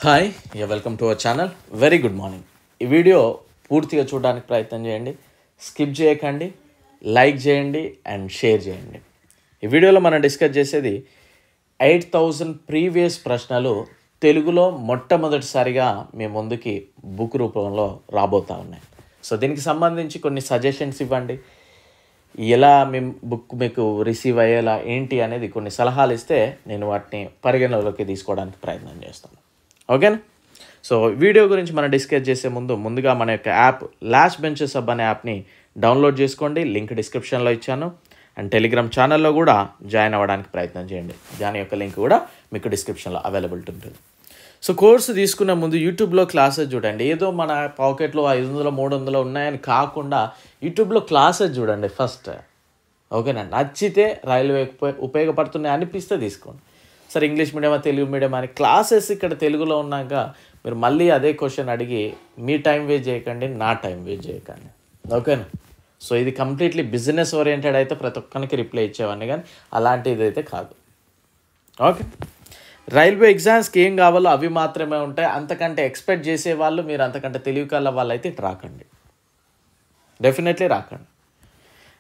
Hi welcome to our channel. Very good morning. ఈ video పూర్తిగా చూడడానికి ప్రయత్నం చేయండి, స్కిప్ చేయకండి, లైక్ చేయండి అండ్ షేర్ చేయండి. ఈ వీడియోలో మనం డిస్కస్ చేసేది 8000 ప్రీవియస్ ప్రశ్నలు తెలుగులో మొట్టమొదటిసారిగా మీ ముందుకి బుక్ రూపంలో రాబోతూ ఉన్నాయి. సో దీనికి సంబంధించి కొన్ని సజెషన్స్ ఇవ్వండి, ఎలా మేము బుక్ మీకు రిసీవ్ అయ్యేలా ఏంటి అనేది కొన్ని సలహాలు ఇస్తే నేను వాటిని పరిగణలోకి తీసుకోవడానికి ప్రయత్నం చేస్తాను. ఓకేనా? సో వీడియో గురించి మనం డిస్కస్ చేసే ముందుగా మన యొక్క యాప్ లాస్ట్ బెంచెస్ హబ్ అనే యాప్ని డౌన్లోడ్ చేసుకోండి. లింక్ డిస్క్రిప్షన్లో ఇచ్చాను. అండ్ టెలిగ్రామ్ ఛానల్లో కూడా జాయిన్ అవ్వడానికి ప్రయత్నం చేయండి. దాని యొక్క లింక్ కూడా మీకు డిస్క్రిప్షన్లో అవైలబిలిటీ ఉంటుంది. సో కోర్సు తీసుకునే ముందు యూట్యూబ్లో క్లాసెస్ చూడండి. ఏదో మన పాకెట్లో 500 300 ఉన్నాయని కాకుండా యూట్యూబ్లో క్లాసెస్ చూడండి ఫస్ట్. ఓకేనా? నచ్చితే రైల్వే ఉపయోగపడుతున్నాయి అనిపిస్తే తీసుకోండి. సరే ఇంగ్లీష్ మీడియమా తెలుగు మీడియం అని క్లాసెస్ ఇక్కడ తెలుగులో ఉన్నాక మీరు మళ్ళీ అదే క్వశ్చన్ అడిగి మీ టైం వేస్ట్ చేయకండి, నా టైం వేస్ట్ చేయకండి. ఓకేనా? సో ఇది కంప్లీట్లీ బిజినెస్ ఓరియంటెడ్ అయితే ప్రతి ఒక్కరికి రిప్లై ఇచ్చేవాడిని, కానీ అలాంటిది అయితే కాదు. ఓకే, రైల్వే ఎగ్జామ్స్కి ఏం కావాలో అవి మాత్రమే ఉంటాయి. అంతకంటే ఎక్స్పెక్ట్ చేసేవాళ్ళు, మీరు అంతకంటే తెలివి కల వాళ్ళు అయితే ఇటు రాకండి, డెఫినెట్లీ రాకండి.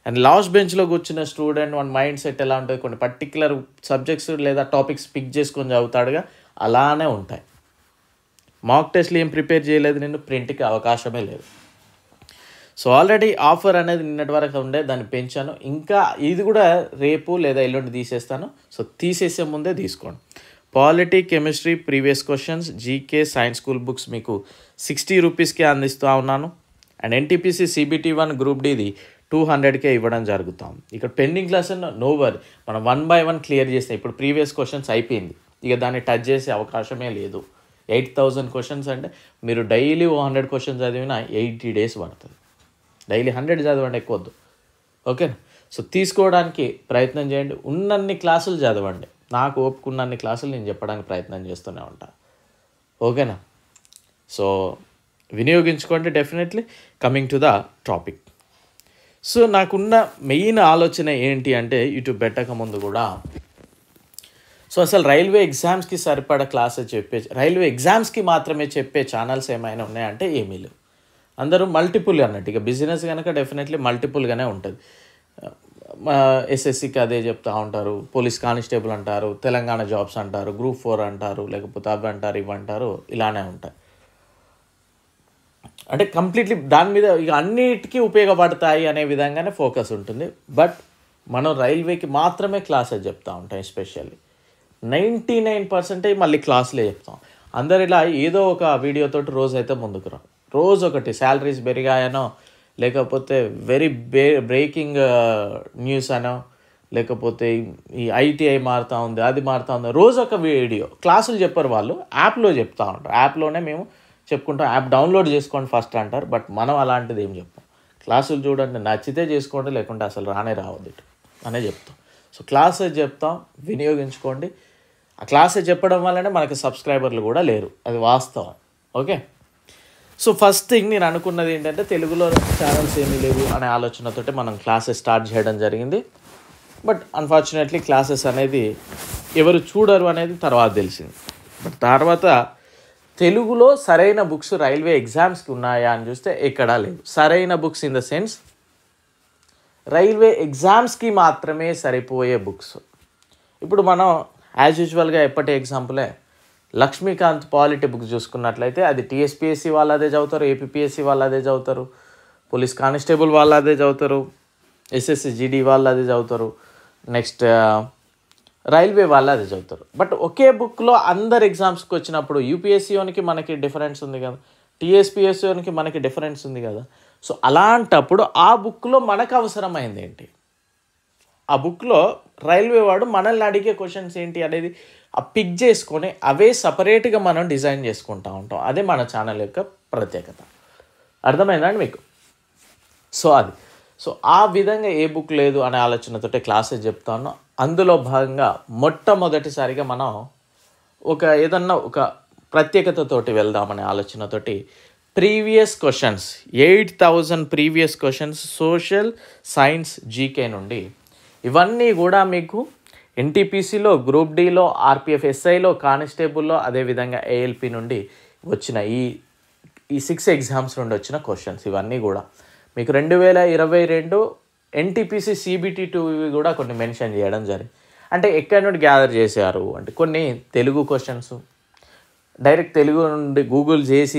అండ్ లాస్ట్ బెంచ్లో కూర్చున్న స్టూడెంట్ వన్ మైండ్ సెట్ ఎలా ఉంటుంది, కొన్ని పర్టికులర్ సబ్జెక్ట్స్ లేదా టాపిక్స్ పిక్ చేసుకొని చదువుతాడుగా, అలానే ఉంటాయి. మాక్ టెస్ట్లు ఏం ప్రిపేర్ చేయలేదు, నేను ప్రింట్కి అవకాశమే లేదు. సో ఆల్రెడీ ఆఫర్ అనేది నిన్నటి వరకు ఉండే, దాన్ని పెంచాను. ఇంకా ఇది కూడా రేపు లేదా ఎల్లుండి తీసేస్తాను. సో తీసేసే ముందే తీసుకోండి. Polity, chemistry previous questions, GK, science school books మీకు 60 రూపీస్కే అందిస్తూ ఉన్నాను. అండ్ ఎన్టీపీసీ CBT 1 గ్రూప్ Dది 200కే ఇవ్వడం జరుగుతాం. ఇక్కడ పెండింగ్ క్లాస్ నో వరీ, మనం 1 by 1 క్లియర్ చేస్తాం. ఇప్పుడు ప్రీవియస్ క్వశ్చన్స్ అయిపోయింది, ఇక దాన్ని టచ్ చేసే అవకాశమే లేదు. 8000 క్వశ్చన్స్ అంటే మీరు డైలీ 100 క్వశ్చన్స్ చదివినా 80 days పడుతుంది. డైలీ 100 చదవండి, ఎక్కువ వద్దు. ఓకేనా? సో తీసుకోవడానికి ప్రయత్నం చేయండి. ఉన్నన్ని క్లాసులు చదవండి. నాకు ఓపుకున్నన్ని క్లాసులు నేను చెప్పడానికి ప్రయత్నం చేస్తూనే ఉంటాను. ఓకేనా? సో వినియోగించుకోండి definitely. Coming to the topic. So నాకున్న మెయిన్ ఆలోచన ఏంటి అంటే, యూట్యూబ్ పెట్టక ముందు కూడా సో అసలు రైల్వే ఎగ్జామ్స్కి సరిపడా క్లాసెస్ రైల్వే ఎగ్జామ్స్కి మాత్రమే చెప్పే ఛానల్స్ ఏమైనా ఉన్నాయంటే ఏమీ లేవు. అందరూ మల్టిపుల్ అన్నట్టు, ఇక బిజినెస్ కనుక డెఫినెట్లీ మల్టిపుల్గానే ఉంటుంది. SSCకి అదే చెప్తూ ఉంటారు, పోలీస్ కానిస్టేబుల్ అంటారు, తెలంగాణ జాబ్స్ అంటారు, గ్రూప్ 4 అంటారు, లేకపోతే అవి అంటారు ఇవి అంటారు, ఇలానే ఉంటాయి. అంటే కంప్లీట్లీ దాని మీద ఇక అన్నిటికీ ఉపయోగపడతాయి అనే విధంగానే ఫోకస్ ఉంటుంది. బట్ మనం రైల్వేకి మాత్రమే క్లాసెస్ చెప్తూ ఉంటాం. ఎస్పెషల్లీ 99% మళ్ళీ క్లాసులే చెప్తాం. అందరు ఇలా ఏదో ఒక వీడియోతోటి రోజు అయితే ముందుకు రా, రోజు ఒకటి శాలరీస్ పెరిగాయనో, లేకపోతే వెరీ బ్రేకింగ్ న్యూస్ అనో, లేకపోతే ఈ ITI మారుతూ ఉంది, అది మారుతూ ఉంది, రోజు ఒక వీడియో. క్లాసులు చెప్పరు వాళ్ళు, యాప్లో చెప్తూ ఉంటారు. యాప్లోనే మేము చెప్పుకుంటాం, యాప్ డౌన్లోడ్ చేసుకోండి ఫస్ట్ అంటారు. బట్ మనం అలాంటిది ఏం చెప్పాం. క్లాసులు చూడండి, నచ్చితే చేసుకోండి, లేకుంటే అసలు రావద్దు అనే చెప్తాం. సో క్లాసెస్ చెప్తాం, వినియోగించుకోండి. ఆ క్లాసెస్ చెప్పడం వల్లనే మనకి సబ్స్క్రైబర్లు కూడా లేరు, అది వాస్తవం. ఓకే, సో ఫస్ట్ థింగ్ నేను అనుకున్నది ఏంటంటే, తెలుగులో ఛానల్స్ ఏమీ లేవు అనే ఆలోచనతోటి మనం క్లాసెస్ స్టార్ట్ చేయడం జరిగింది. బట్ అన్ఫార్చునేట్లీ క్లాసెస్ అనేది ఎవరు చూడరు అనేది తర్వాత తెలిసింది. బట్ తర్వాత తెలుగులో సరైన బుక్స్ రైల్వే ఎగ్జామ్స్కి ఉన్నాయా అని చూస్తే ఎక్కడా లేవు. సరైన books in the sense railway ఎగ్జామ్స్కి మాత్రమే సరిపోయే బుక్స్. ఇప్పుడు మనం యాజ్ యూజువల్గా ఎప్పటి ఎగ్జాంపులే లక్ష్మీకాంత్ పాలిటీ బుక్స్ చూసుకున్నట్లయితే అది TSPSC వాళ్ళు అదే చదువుతారు, APPSC వాళ్ళు అదే చదువుతారు, పోలీస్ కానిస్టేబుల్ వాళ్ళు అదే చదువుతారు, SSC GD వాళ్ళు అదే చదువుతారు, నెక్స్ట్ రైల్వే వాళ్ళు అదే చదువుతారు. బట్ ఒకే బుక్లో అందరు ఎగ్జామ్స్కి వచ్చినప్పుడు UPSCకి మనకి డిఫరెన్స్ ఉంది కదా, TSPSCకి మనకి డిఫరెన్స్ ఉంది కదా. సో అలాంటప్పుడు ఆ బుక్లో మనకు అవసరమైంది ఏంటి, ఆ బుక్లో రైల్వే వాడు మనల్ని అడిగే క్వశ్చన్స్ ఏంటి అనేది పిక్ చేసుకొని అవే సపరేట్గా మనం డిజైన్ చేసుకుంటూ ఉంటాం. అదే మన ఛానల్ యొక్క ప్రత్యేకత. అర్థమైందండి మీకు? సో అది సో ఆ విధంగా ఏ బుక్ లేదు అనే ఆలోచనతోటి క్లాసెస్ చెప్తాను. అందులో భాగంగా మొట్టమొదటిసారిగా మనం ఏదన్నా ఒక ప్రత్యేకతతోటి వెళ్దామనే ఆలోచనతోటి previous questions 8000 previous questions social, science, GK నుండి ఇవన్నీ కూడా మీకు ఎన్టీపీసీలో, గ్రూప్ డిలో, ఆర్పిఎఫ్ ఎస్ఐలో, కానిస్టేబుల్లో, అదేవిధంగా ఏఎల్పి నుండి వచ్చిన ఈ 6 ఎగ్జామ్స్ నుండి వచ్చిన క్వశ్చన్స్ ఇవన్నీ కూడా మీకు 2022 ఎన్టీపీసీ CBT 2 ఇవి కూడా కొన్ని మెన్షన్ చేయడం జరిగింది. అంటే ఎక్కడి నుండి గ్యాదర్ చేశారు అంటే కొన్ని తెలుగు క్వశ్చన్స్, డైరెక్ట్ తెలుగు నుండి గూగుల్ చేసి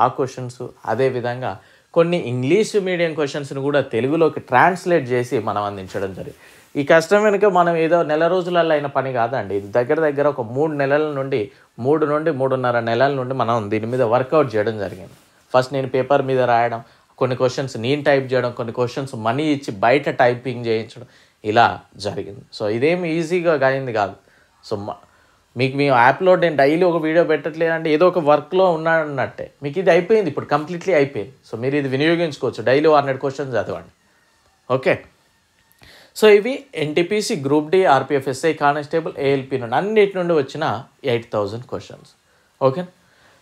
ఆ క్వశ్చన్స్, అదేవిధంగా కొన్ని ఇంగ్లీష్ మీడియం క్వశ్చన్స్ని కూడా తెలుగులోకి ట్రాన్స్లేట్ చేసి మనం అందించడం జరిగింది. ఈ కష్టం వెనుక మనం ఏదో నెల రోజులలో అయిన పని కాదండి. ఇది దగ్గర ఒక 3 నెలల నుండి 3.5 నెలల నుండి మనం దీని మీద వర్కౌట్ చేయడం జరిగింది. ఫస్ట్ నేను పేపర్ మీద రాయడం, కొన్ని క్వశ్చన్స్ నేను టైప్ చేయడం, కొన్ని క్వశ్చన్స్ మనీ ఇచ్చి బయట టైపింగ్ చేయించడం, ఇలా జరిగింది. సో ఇదేమి ఈజీగా అయింది కాదు. సో మీకు మీ యాప్లో నేను డైలీ ఒక వీడియో పెట్టట్లేదంటే ఏదో ఒక వర్క్లో ఉన్నానన్నట్టే. మీకు ఇది అయిపోయింది, ఇప్పుడు కంప్లీట్లీ అయిపోయింది. సో మీరు ఇది వినియోగించుకోవచ్చు. డైలీ 100 క్వశ్చన్స్ చదవండి. ఓకే, సో ఇవి NTPC, group D, RPF SI, constable, ALP నుండి అన్నిటి నుండి వచ్చిన 8000 క్వశ్చన్స్. ఓకే,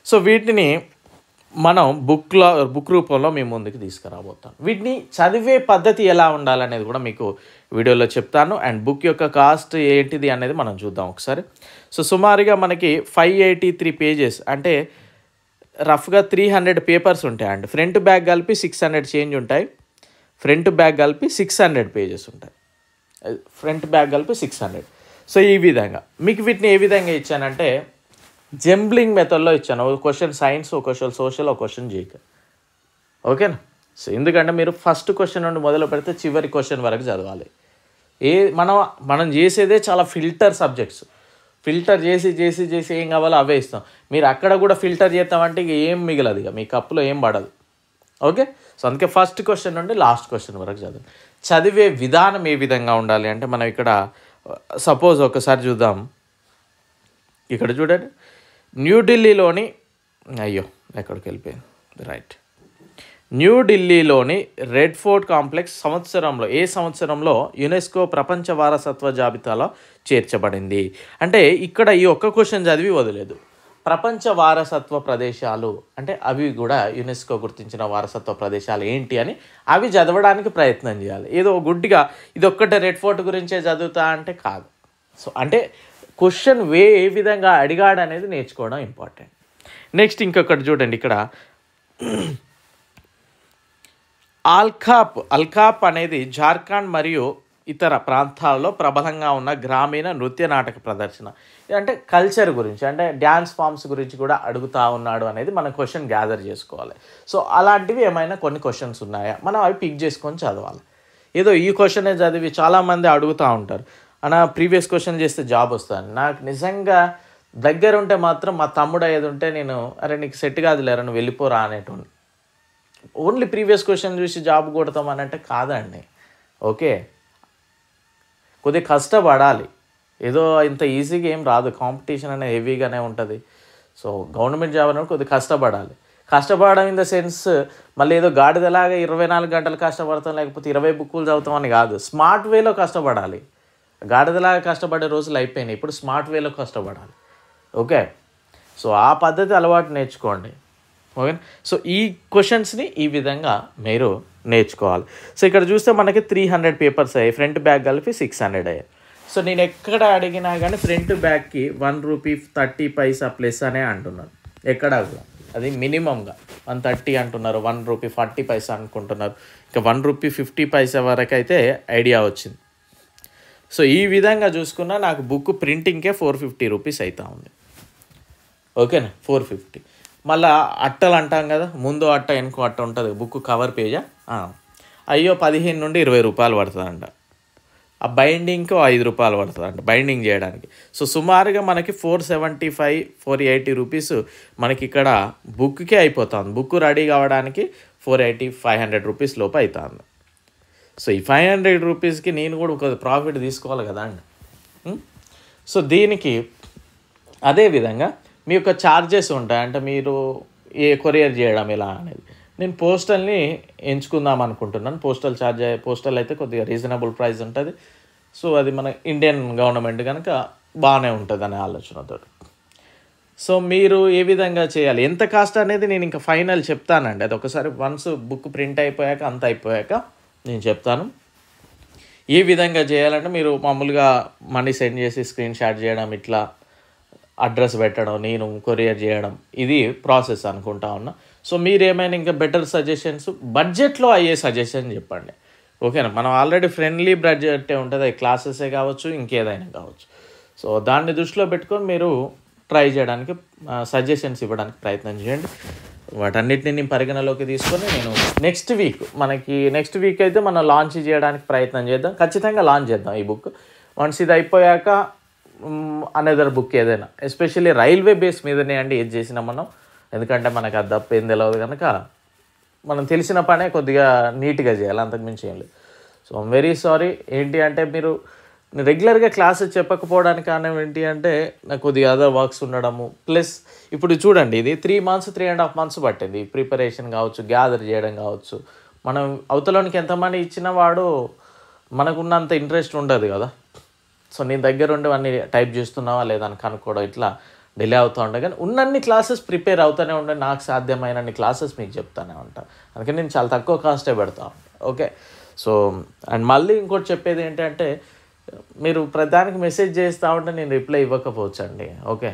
సో వీటిని మనం బుక్ రూపంలో మీ ముందుకు తీసుకురాబోతాం. వీటిని చదివే పద్ధతి ఎలా ఉండాలనేది కూడా మీకు వీడియోలో చెప్తాను. అండ్ బుక్ యొక్క కాస్ట్ ఏంటిది అనేది మనం చూద్దాం ఒకసారి. సో సుమారుగా మనకి 583 పేజెస్ అంటే రఫ్గా 300 పేపర్స్ ఉంటాయండి. ఫ్రంట్ బ్యాక్ కలిపి 600 చేంజ్ ఉంటాయి. ఫ్రంట్ బ్యాక్ కలిపి 600 పేజెస్ ఉంటాయి. ఫ్రంట్ బ్యాక్ కలిపి 600. సో ఈ విధంగా మీకు వీటిని ఏ విధంగా ఇచ్చానంటే జంబ్లింగ్ మెథడ్లో ఇచ్చాను. ఒక క్వశ్చన్ సైన్స్, ఒక క్వశ్చన్ సోషల్, ఒక క్వశ్చన్ జీకే. ఓకేనా? సో ఎందుకంటే మీరు ఫస్ట్ క్వశ్చన్ నుండి మొదలు పెడితే చివరి క్వశ్చన్ వరకు చదవాలి. మనం చేసేదే చాలా ఫిల్టర్ సబ్జెక్ట్స్. ఫిల్టర్ చేసి ఏం కావాలో అవే ఇస్తాం. మీరు అక్కడ కూడా ఫిల్టర్ చేస్తామంటే ఇక ఏం మిగలదు, ఇక మీ కప్పులో ఏం పడదు. ఓకే, సో అందుకే ఫస్ట్ క్వశ్చన్ నుండి లాస్ట్ క్వశ్చన్ వరకు చదివే విధానం ఏ విధంగా ఉండాలి అంటే మనం ఇక్కడ సపోజ్ ఒకసారి చూద్దాం. ఇక్కడ చూడండి, న్యూఢిల్లీలోని ఎక్కడికి వెళ్ళిపోయింది రైట్ న్యూఢిల్లీలోని రెడ్ ఫోర్ట్ కాంప్లెక్స్ ఏ సంవత్సరంలో యునెస్కో ప్రపంచ వారసత్వ జాబితాలో చేర్చబడింది. అంటే ఇక్కడ ఈ ఒక్క క్వశ్చన్ చదివి వదిలేదు. ప్రపంచ వారసత్వ ప్రదేశాలు అంటే అవి కూడా యునెస్కో గుర్తించిన వారసత్వ ప్రదేశాలు ఏంటి అని అవి చదవడానికి ప్రయత్నం చేయాలి. ఏదో గుడ్డిగా ఇదొక్కటే రెడ్ ఫోర్ట్ గురించే చదువుతా అంటే కాదు. సో అంటే క్వశ్చన్ ఏ విధంగా అడిగాడు అనేది నేర్చుకోవడం ఇంపార్టెంట్. నెక్స్ట్ ఇంకొకటి చూడండి, ఇక్కడ అల్కాప్ అనేది జార్ఖండ్ మరియు ఇతర ప్రాంతాల్లో ప్రబలంగా ఉన్న గ్రామీణ నృత్య నాటక ప్రదర్శన. అంటే కల్చర్ గురించి, అంటే డ్యాన్స్ ఫామ్స్ గురించి కూడా అడుగుతూ ఉన్నాడు అనేది మనం క్వశ్చన్ గ్యాదర్ చేసుకోవాలి. సో అలాంటివి ఏమైనా కొన్ని క్వశ్చన్స్ ఉన్నాయా, మనం అవి పిక్ చేసుకొని చదవాలి. ఏదో ఈ క్వశ్చనే చదివి చాలామంది అడుగుతూ ఉంటారు, ప్రీవియస్ క్వశ్చన్ చేస్తే జాబ్ వస్తుంది. నాకు నిజంగా దగ్గర ఉంటే మాత్రం మా తమ్ముడు అయ్యేది ఉంటే నేను నీకు సెట్ కాదు లేరా నువ్వు వెళ్ళిపోరా అనేటువంటి. ఓన్లీ ప్రీవియస్ క్వశ్చన్ చూసి జాబ్ కొడతామని అంటే కాదండి. ఓకే, కొద్దిగా కష్టపడాలి. ఏదో ఇంత ఈజీగా ఏం రాదు, కాంపిటీషన్ అనేది హెవీగానే ఉంటుంది. సో గవర్నమెంట్ జాబ్ అనేది కొద్దిగా కష్టపడాలి. కష్టపడడం ఇన్ ద సెన్స్ మళ్ళీ ఏదో గాడిదలాగా 24 గంటలు కష్టపడతాం లేకపోతే 20 బుక్కులు చదువుతామని కాదు. స్మార్ట్ వేలో కష్టపడాలి. గాడిదలాగా కష్టపడే రోజులు అయిపోయినాయి, ఇప్పుడు స్మార్ట్ వేలో కష్టపడాలి. ఓకే, సో ఆ పద్ధతి అలవాటు నేర్చుకోండి. ఓకే, సో ఈ క్వశ్చన్స్ని ఈ విధంగా మీరు నేర్చుకోవాలి. సో ఇక్కడ చూస్తే మనకి 300 పేపర్స్ అయ్యాయి, ఫ్రంట్ బ్యాక్ కలిపి 600 అయ్యాయి. సో నేను ఎక్కడ అడిగినా కానీ ఫ్రంట్ బ్యాక్కి ₹1.30 ప్లస్ అనే అంటున్నాను. ఎక్కడ అది మినిమంగా 130 అంటున్నారు, ₹1.40 అనుకుంటున్నారు. ఇంకా ₹1.50 వరకు అయితే ఐడియా వచ్చింది. సో ఈ విధంగా చూసుకున్నా నాకు బుక్ ప్రింటింగ్కే ₹450 అవుతా ఉంది. ఓకేనా, 450. మళ్ళీ అట్టలు అంటాం కదా, ముందు అట్ట వెనుక అట్ట ఉంటుంది బుక్ కవర్ పేజా, అయ్యో 15 నుండి ₹20 పడుతుందంట. ఆ బైండింగ్కి ₹5 పడుతుందంట బైండింగ్ చేయడానికి. సో సుమారుగా మనకి ₹475-480 మనకి ఇక్కడ బుక్కే అయిపోతుంది. బుక్ రెడీ కావడానికి ₹480-500 లోపు అవుతుంది. సో ఈ ₹500కి నేను కూడా ఒక ప్రాఫిట్ తీసుకోవాలి కదా అండి. సో దీనికి అదేవిధంగా మీ యొక్క ఛార్జెస్ ఉంటాయి. అంటే మీరు కొరియర్ చేయడం ఎలా అనేది నేను పోస్టల్ని ఎంచుకుందాం అనుకుంటున్నాను. పోస్టల్ అయితే కొద్దిగా రీజనబుల్ ప్రైస్ ఉంటుంది. సో అది మన ఇండియన్ గవర్నమెంట్ కనుక బాగానే ఉంటుంది అనే ఆలోచనతో. సో మీరు ఏ విధంగా చేయాలి, ఎంత కాస్ట్ అనేది నేను ఇంకా ఫైనల్ చెప్తానండి. అది ఒకసారి వన్స్ బుక్ ప్రింట్ అయిపోయాక అంత అయిపోయాక నేను చెప్తాను. ఈ విధంగా చేయాలంటే మీరు మామూలుగా మనీ సెండ్ చేసి స్క్రీన్ షాట్ చేయడం, ఇట్లా అడ్రస్ పెట్టడం, నేను కొరియర్ చేయడం, ఇది ప్రాసెస్ అనుకుంటా ఉన్నా. సో మీరు ఏమైనా ఇంకా బెటర్ సజెషన్స్, బడ్జెట్లో అయ్యే సజెషన్ చెప్పండి. ఓకేనా? మనం ఆల్రెడీ ఫ్రెండ్లీ బడ్జెటే ఉంటుంది, అది క్లాసెసే కావచ్చు, ఇంకేదైనా కావచ్చు. సో దాన్ని దృష్టిలో పెట్టుకొని మీరు ట్రై చేయడానికి, సజెషన్స్ ఇవ్వడానికి ప్రయత్నం చేయండి. వాటన్నిటిని నేను పరిగణలోకి తీసుకొని నేను నెక్స్ట్ వీక్ అయితే మనం లాంచ్ చేయడానికి ప్రయత్నం చేద్దాం. ఖచ్చితంగా లాంచ్ చేద్దాం ఈ బుక్. వన్స్ ఇది అయిపోయాక అనదర్ బుక్ ఏదైనా, ఎస్పెషల్లీ రైల్వే బేస్ మీదనే అండి ఏది చేసినా మనం. ఎందుకంటే మనకు అది తప్ప ఏం తెలియదు కనుక మనం తెలిసిన పనే కొద్దిగా నీట్గా చేయాలి, అంతకుమించి ఏం లేదు. So I'm very sorry. ఏంటి అంటే మీరు రెగ్యులర్గా క్లాసెస్ చెప్పకపోవడానికి కారణం ఏంటి అంటే నాకు కొద్దిగా అదర్ వర్క్స్ ఉండడము, ప్లస్ ఇప్పుడు చూడండి ఇది 3.5 months పట్టింది ప్రిపరేషన్ కావచ్చు, గ్యాదర్ చేయడం కావచ్చు. మనం అవతలోనికి ఎంతమంది ఇచ్చినా వాడు మనకున్నంత ఇంట్రెస్ట్ ఉండదు కదా. సో నేను దగ్గర ఉండి అన్నీ టైప్ చేస్తున్నావా లేదా అని కనుక్కోవడం, ఇట్లా డిలే అవుతూ ఉంటాయి. కానీ ఉన్నన్ని క్లాసెస్ ప్రిపేర్ అవుతూనే ఉండే, నాకు సాధ్యమైనన్ని క్లాసెస్ మీకు చెప్తానే ఉంటాను. అందుకని నేను చాలా తక్కువ కాస్టే పెడతాను. ఓకే. సో అండ్ మళ్ళీ ఇంకోటి చెప్పేది ఏంటంటే మీరు ప్రతిదానికి మెసేజ్ చేస్తూ ఉంటే నేను రిప్లై ఇవ్వకపోవచ్చు అండి. ఓకే.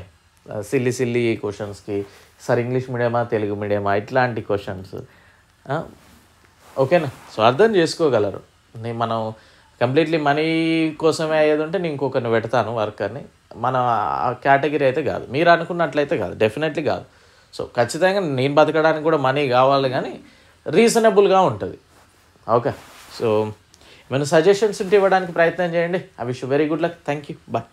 సిల్లీ క్వశ్చన్స్కి సార్ ఇంగ్లీష్ మీడియమా తెలుగు మీడియమా ఇట్లాంటి క్వశ్చన్స్, ఓకేనా? సో అర్థం చేసుకోగలరు. మనం కంప్లీట్లీ మనీ కోసమే అయ్యేది ఉంటే నేను ఇంకొకరిని పెడతాను వర్కర్ని. మన ఆ కేటగిరీ అయితే కాదు, మీరు అనుకున్నట్లయితే కాదు, డెఫినెట్లీ కాదు. సో ఖచ్చితంగా నేను బతకడానికి కూడా మనీ కావాలి, కానీ రీజనబుల్గా ఉంటుంది. ఓకే. సో ఏమైనా సజెషన్స్ ఉంటే ఇవ్వడానికి ప్రయత్నం చేయండి. I wish you very good luck. Thank you. Bye.